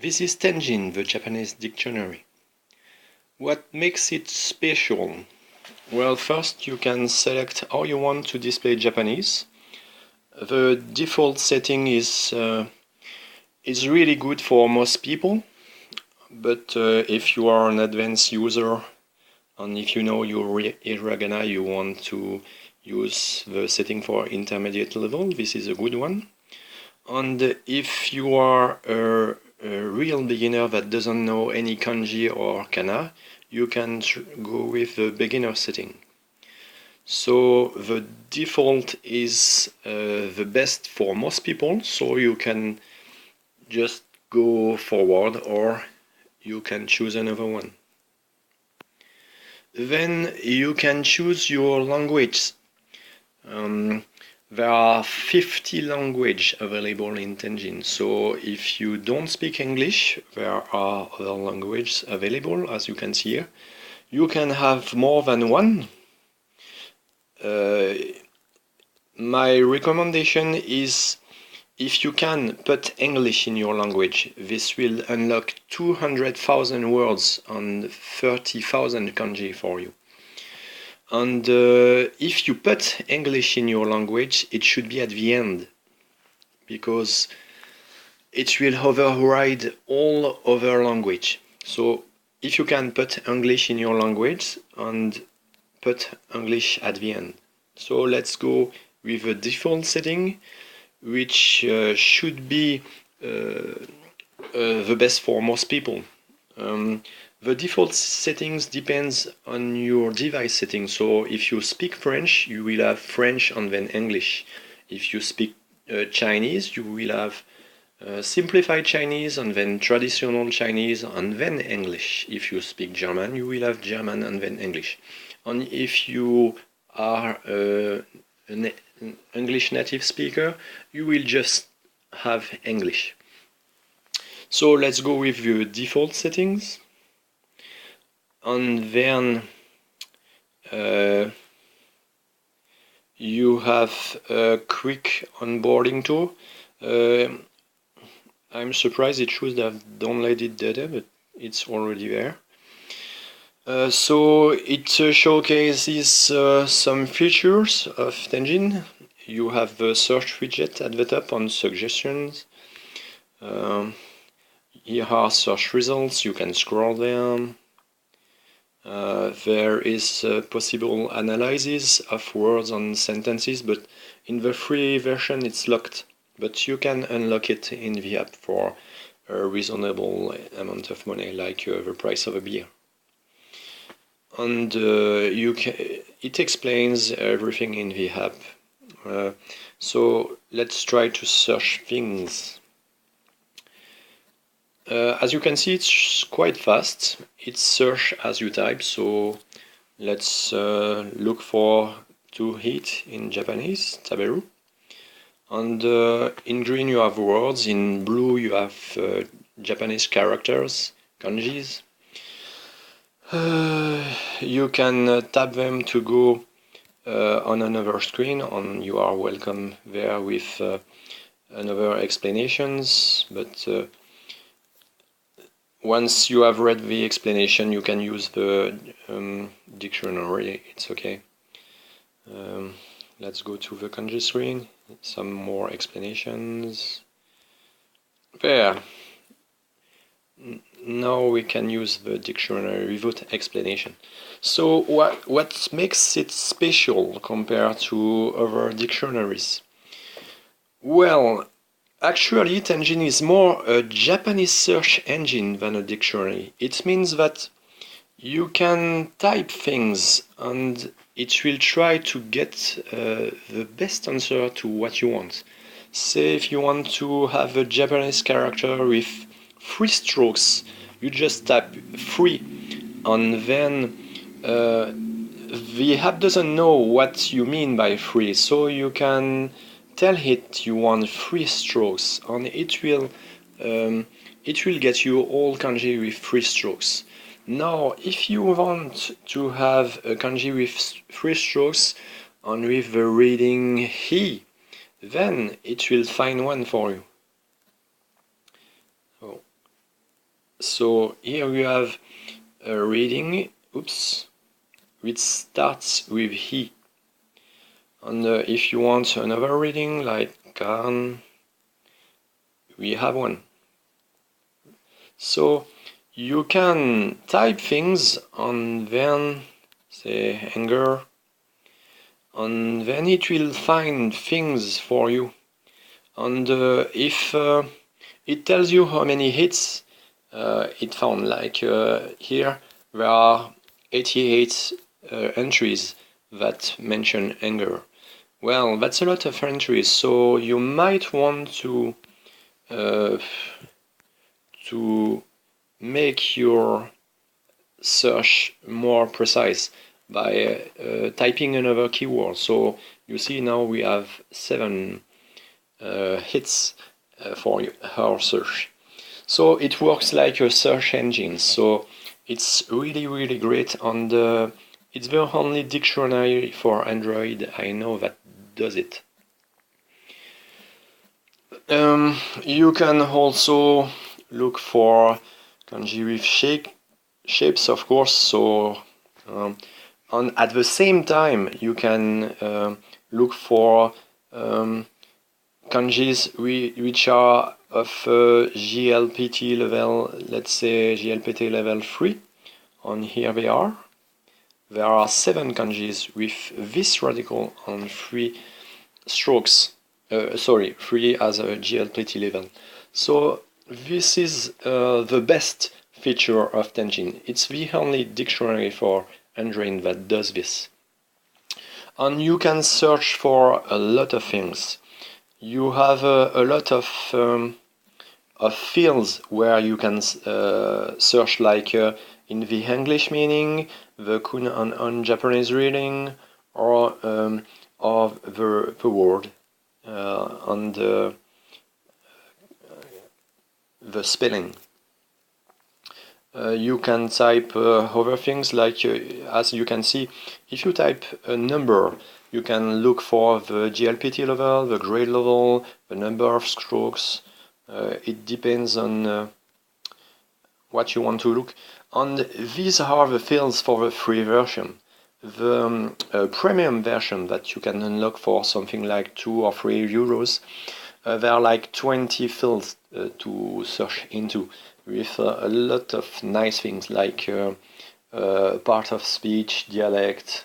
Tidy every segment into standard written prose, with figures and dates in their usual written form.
This is Tenjin, the Japanese dictionary. What makes it special? Well, first you can select how you want to display Japanese. The default setting is really good for most people, but if you are an advanced user and if you know your hiragana, you want to use the setting for intermediate level, this is a good one. And if you are a real beginner that doesn't know any kanji or kana, you can go with the beginner setting. So the default is the best for most people, so you can just go forward or you can choose another one. Then you can choose your language. There are 50 languages available in Tenjin, so if you don't speak English, there are other languages available, as you can see here. You can have more than one. My recommendation is, if you can put English in your language, this will unlock 200,000 words and 30,000 kanji for you. And if you put English in your language, it should be at the end, because it will override all other language. So if you can put English in your language and put English at the end. So let's go with the default setting, which should be the best for most people. The default settings depends on your device settings. So if you speak French, you will have French and then English. If you speak Chinese, you will have simplified Chinese and then traditional Chinese and then English. If you speak German, you will have German and then English. And if you are an English native speaker, you will just have English. So let's go with the default settings. And then you have a quick onboarding tool. I'm surprised it should have downloaded data, but it's already there. So it showcases some features of Tenjin. You have the search widget at the top on suggestions. Here are search results, you can scroll down. There is possible analysis of words and sentences, but in the free version it's locked. But you can unlock it in the app for a reasonable amount of money, like the price of a beer. And it explains everything in the app. So let's try to search things. As you can see, it's quite fast. It's search as you type, so let's look for to eat in Japanese, taberu. And in green you have words, in blue you have Japanese characters, kanjis. You can tap them to go on another screen, and you are welcome there with another explanations, but once you have read the explanation, you can use the dictionary, it's okay. Let's go to the kanji screen, some more explanations. There. Now we can use the dictionary without explanation. So what makes it special compared to other dictionaries? Well, actually, Tenjin is more a Japanese search engine than a dictionary. It means that you can type things and it will try to get the best answer to what you want. Say if you want to have a Japanese character with 3 strokes, you just type 3, and then the app doesn't know what you mean by 3, so you can tell it you want 3 strokes, and it will get you all kanji with 3 strokes. Now, if you want to have a kanji with 3 strokes and with the reading he, then it will find one for you. So So here we have a reading, which starts with he. And if you want another reading like can, we have one. So you can type things and then say anger, and then it will find things for you. And if it tells you how many hits it found, like here there are 88 entries that mention anger. Well, that's a lot of entries, so you might want uh, to make your search more precise by typing another keyword. So you see now we have 7 hits for our search. So it works like a search engine. So it's really great, and it's the only dictionary for Android I know that does it. You can also look for kanji with shapes, of course. So and at the same time you can look for kanjis which are of GLPT level, let's say GLPT level 3, and here they are. There are 7 kanjis with this radical and 3 strokes, 3 as a GLPT level. So this is the best feature of Tenjin. It's the only dictionary for Android that does this. And you can search for a lot of things. You have a lot of fields where you can search, like in the English meaning, the kun and Japanese reading, or the word and the spelling. You can type other things, like as you can see, if you type a number, you can look for the GLPT level, the grade level, the number of strokes. It depends on what you want to look. And these are the fields for the free version. The premium version that you can unlock for something like 2 or 3 euros, there are like 20 fields to search into, with a lot of nice things, like part of speech, dialect,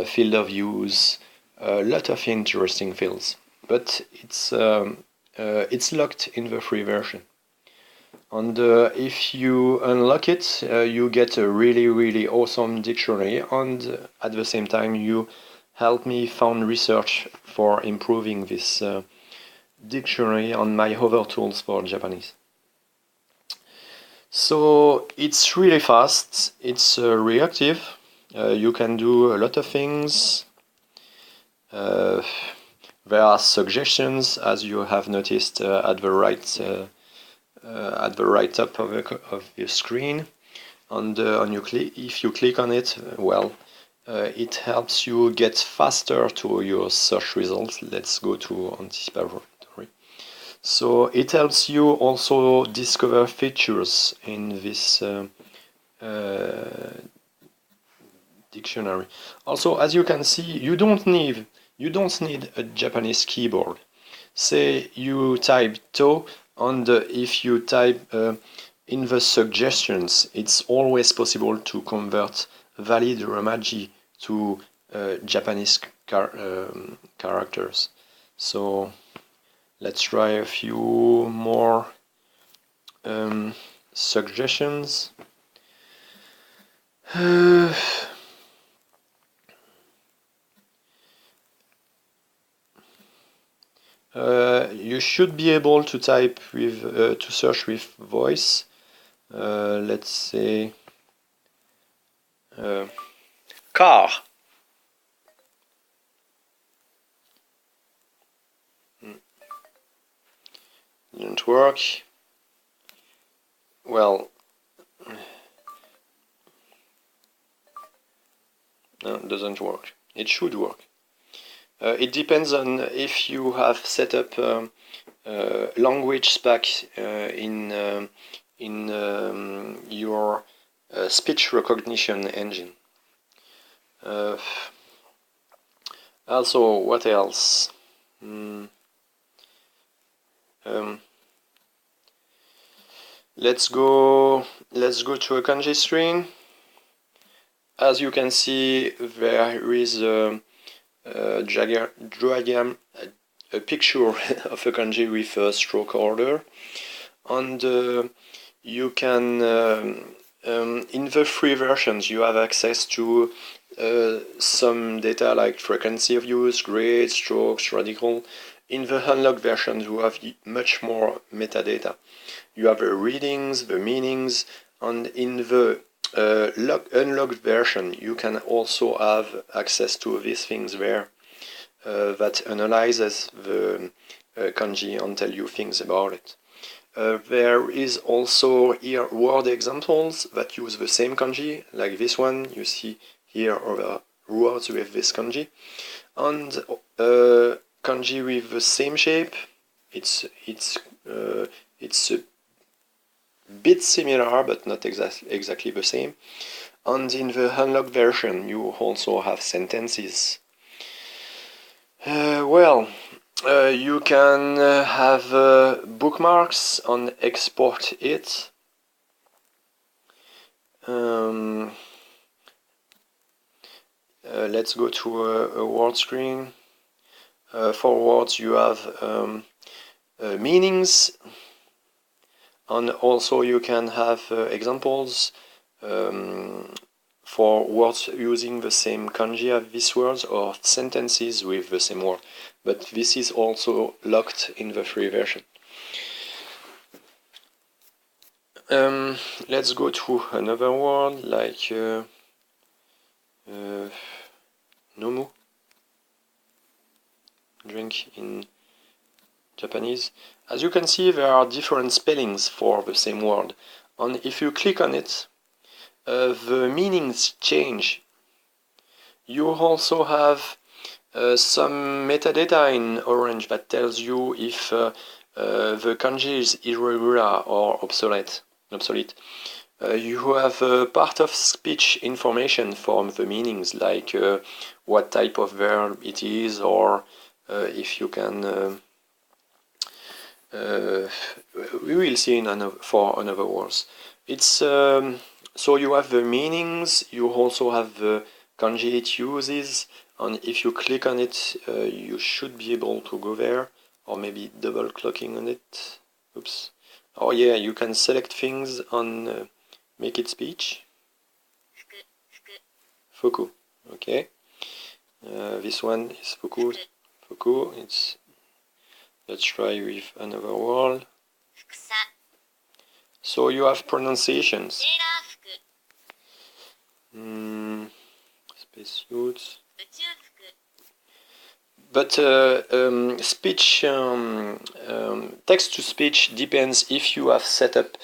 field of use, a lot of interesting fields. But it's locked in the free version. And if you unlock it, you get a really awesome dictionary, and at the same time you help me fund research for improving this dictionary on my other tools for Japanese. So it's really fast, it's reactive, you can do a lot of things. There are suggestions, as you have noticed, at the right top of your screen, and if you click on it, well, it helps you get faster to your search results. Let's go to anticipatory. So it helps you also discover features in this dictionary. Also, as you can see, you don't need a Japanese keyboard. Say you type to, and if you type in the suggestions, it's always possible to convert valid Romaji to Japanese characters. So let's try a few more suggestions. You should be able to type with to search with voice. Let's say car. Didn't work. Well, no, it doesn't work. It should work. It depends on if you have set up language spec in your speech recognition engine. Also, what else? Let's go to a kanji string. As you can see, there is a picture of a kanji with a stroke order, and you can in the free versions you have access to some data like frequency of use, grade, strokes, radical. In the unlocked versions you have much more metadata. You have the readings, the meanings, and in the unlocked version you can also have access to these things there that analyzes the kanji and tell you things about it. There is also here word examples that use the same kanji, like this one. You see here other words with this kanji, and kanji with the same shape. It's a bit similar, but not exactly the same. And in the unlocked version, you also have sentences. You can have bookmarks and export it. Let's go to a word screen. For words, you have meanings, and also you can have examples for words using the same kanji as these words, or sentences with the same word. But this is also locked in the free version. Let's go to another word like nomu, drink in Japanese. As you can see, there are different spellings for the same word, and if you click on it, the meanings change. You also have some metadata in orange that tells you if the kanji is irregular or obsolete. You have part of speech information from the meanings, like what type of verb it is, or if you can. We will see for another words. It's so you have the meanings. You also have the kanji it uses, and if you click on it, you should be able to go there, or maybe double clicking on it. Oops. Oh yeah, you can select things and make it speech. Fuku. Okay. This one is fuku. Fuku. Let's try with another word. So you have pronunciations. Spacesuits. But speech, text-to-speech depends if you have set up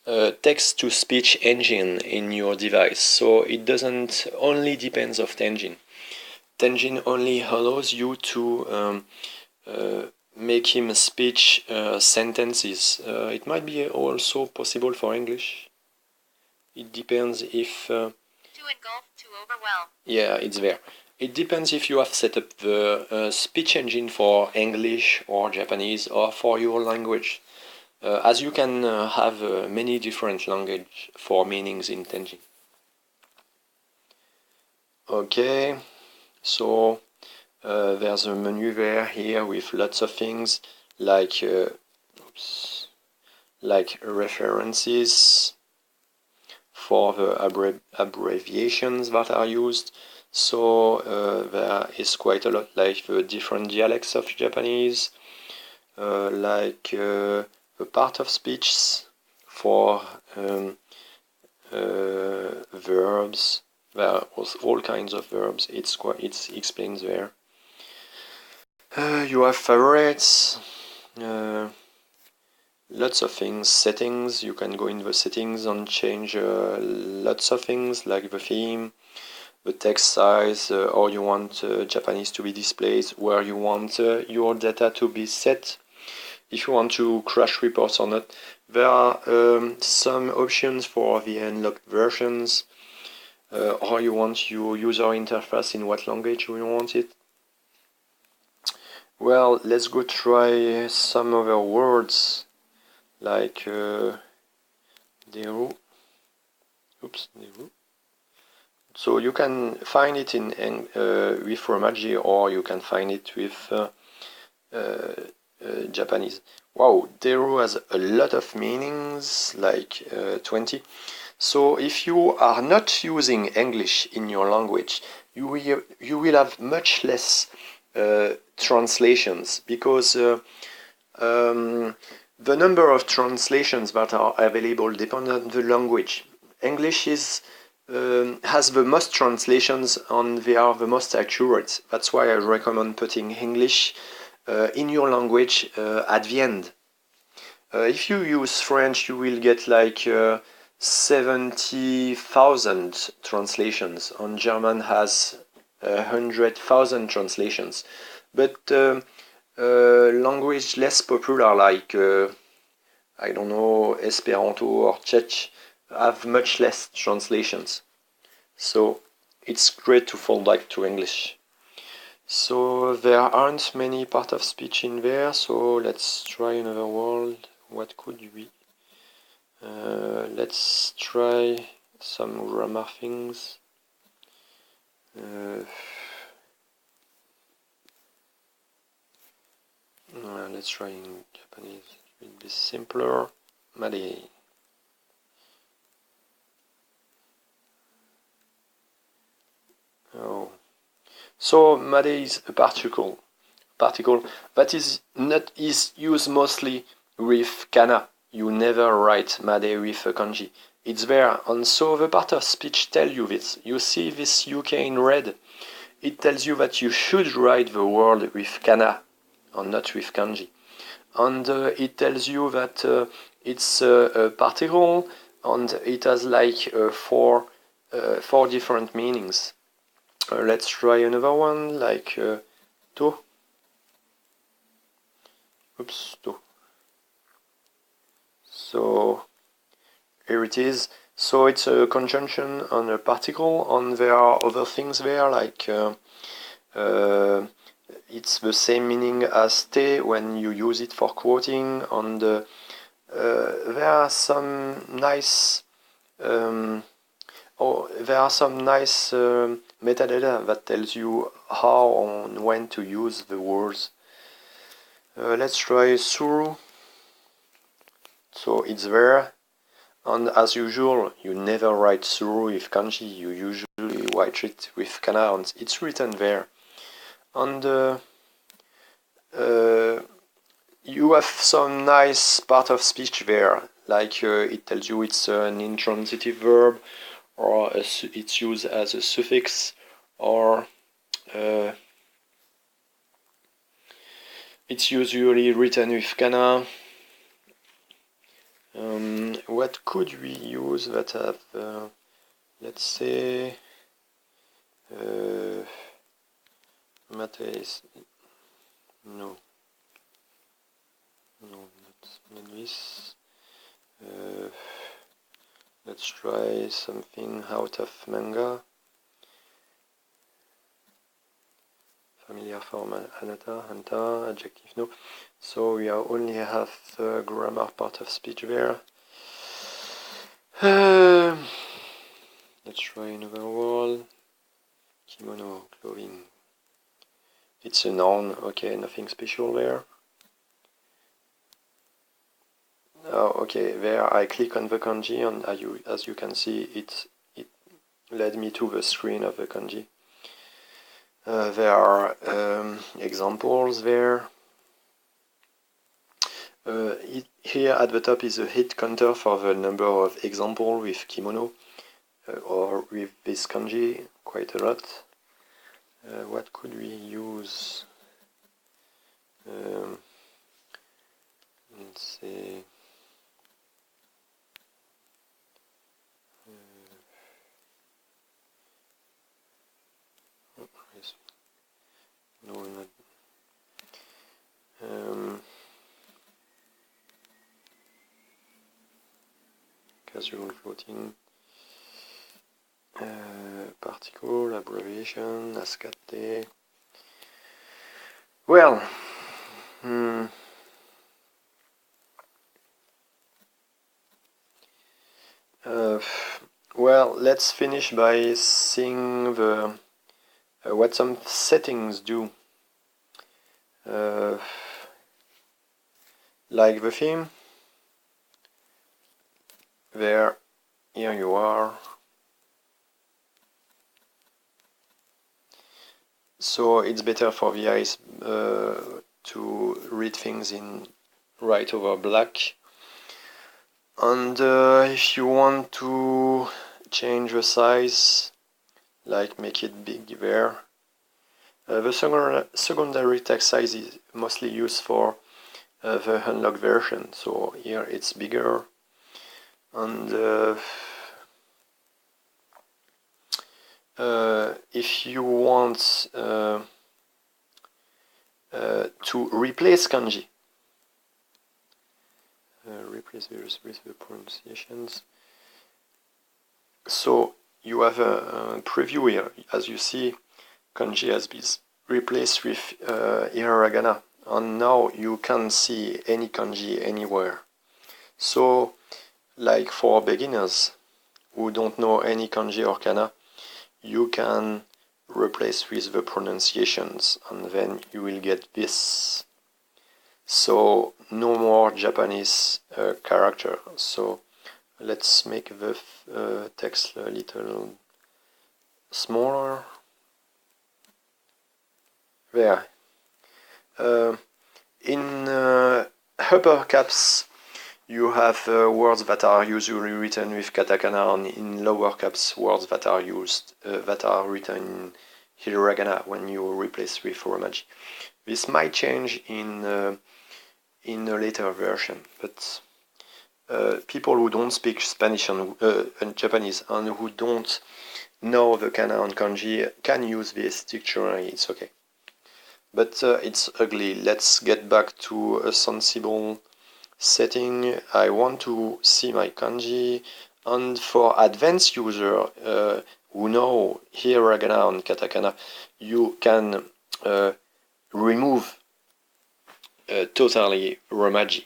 a text-to-speech engine in your device. So it doesn't only depends of Tenjin. Tenjin only allows you to make him speech sentences. It might be also possible for English. It depends if... to engulf, to overwhelm. Yeah, it's there. It depends if you have set up the speech engine for English or Japanese or for your language. As you can have many different languages for meanings in Tenjin. Okay, so there's a menu there here with lots of things like references for the abbreviations that are used. So there is quite a lot, like the different dialects of Japanese, like the part of speech for verbs. There are all kinds of verbs. It's explained there. You have favorites, lots of things, settings. You can go in the settings and change lots of things, like the theme, the text size, or you want Japanese to be displayed, where you want your data to be set. if you want to crash reports or not. There are some options for the unlocked versions, or you want your user interface in what language you want it. Well, let's go try some other words like Deru. Oops, Deru. So you can find it in with Romaji, or you can find it with Japanese. Wow, Deru has a lot of meanings, like 20. So if you are not using English in your language, you will have much less translations, because the number of translations that are available depend on the language. English has the most translations, and they are the most accurate. That's why I recommend putting English in your language at the end. If you use French, you will get like 70,000 translations, and German has 100,000 translations. But language less popular, like I don't know, Esperanto or Czech, have much less translations. So it's great to fall back to English. So there aren't many part of speech in there, so let's try another word. What could we? Let's try some grammar things. Let's try in Japanese. It will be simpler. Made. Oh. So made is a particle that is used mostly with kana. You never write made with a kanji. It's there, and so the part of speech tell you this. You see this UK in red. It tells you that you should write the word with kana and not with kanji. And it tells you that it's a particle, and it has like four different meanings. Let's try another one, like to. Oops, to. So here it is. So it's a conjunction on a particle, and there are other things there, like it's the same meaning as te when you use it for quoting, and there are some nice metadata that tells you how and when to use the words. Let's try suru. So it's there, and as usual, you never write suru with kanji. You usually write it with kana, and it's written there. And you have some nice part of speech there, like it tells you it's an intransitive verb, or it's used as a suffix, or it's usually written with kana. What could we use that have, let's say, Mateis? No, not this. Let's try something out of manga. Familiar form, anata, hanta, adjective, no. So we only have the grammar part of speech there. Let's try another word. Kimono, clothing. It's a noun, okay, nothing special there. Oh, okay, there I click on the kanji, and as you can see, it led me to the screen of the kanji. There are examples there. Here at the top is a hit counter for the number of examples with kimono, or with this kanji, quite a lot. What could we use? Let's see. No, not. casual floating, particle, abbreviation, ascate. Well, well, let's finish by seeing the what some settings do. Like the theme. There, here you are. So it's better for the eyes to read things in white over black. And if you want to change the size, like make it big there, the secondary text size is mostly used for the unlocked version. So here it's bigger, and if you want to replace kanji, replace with the pronunciations. So you have a preview here. As you see, kanji has been replaced with hiragana, and now you can see any kanji anywhere. So, like for beginners who don't know any kanji or kana, you can replace with the pronunciations, and then you will get this. So no more Japanese character. So let's make the text a little smaller. There. In upper caps, you have words that are usually written with katakana, and in lower caps, words that are written in hiragana when you replace with romaji. This might change in a later version, but people who don't speak Spanish and Japanese and who don't know the kana and kanji can use this dictionary. It's okay. But it's ugly. Let's get back to a sensible setting. I want to see my kanji, and for advanced user who know hiragana and katakana, you can remove totally romaji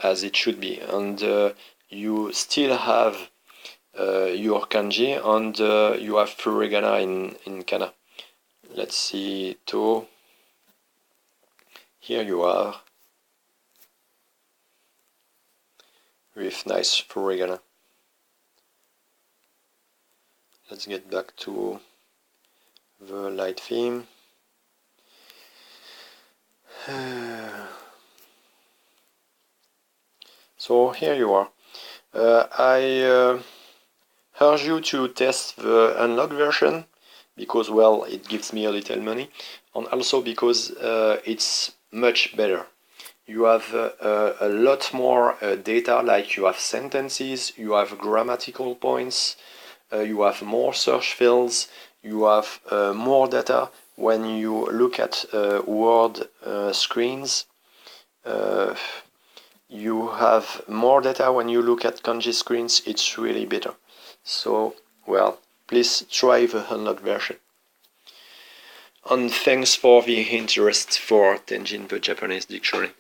as it should be, and you still have your kanji, and you have hiragana in kana. Let's see to. Here you are, with nice hiragana. Let's get back to the light theme. So here you are. I urge you to test the unlocked version because, well, it gives me a little money, and also because it's much better. You have a lot more data, like you have sentences, you have grammatical points, you have more search fields, you have more data when you look at word screens. You have more data when you look at kanji screens. It's really better. So, well, please try the unlocked version. And thanks for the interest for Tenjin the Japanese Dictionary.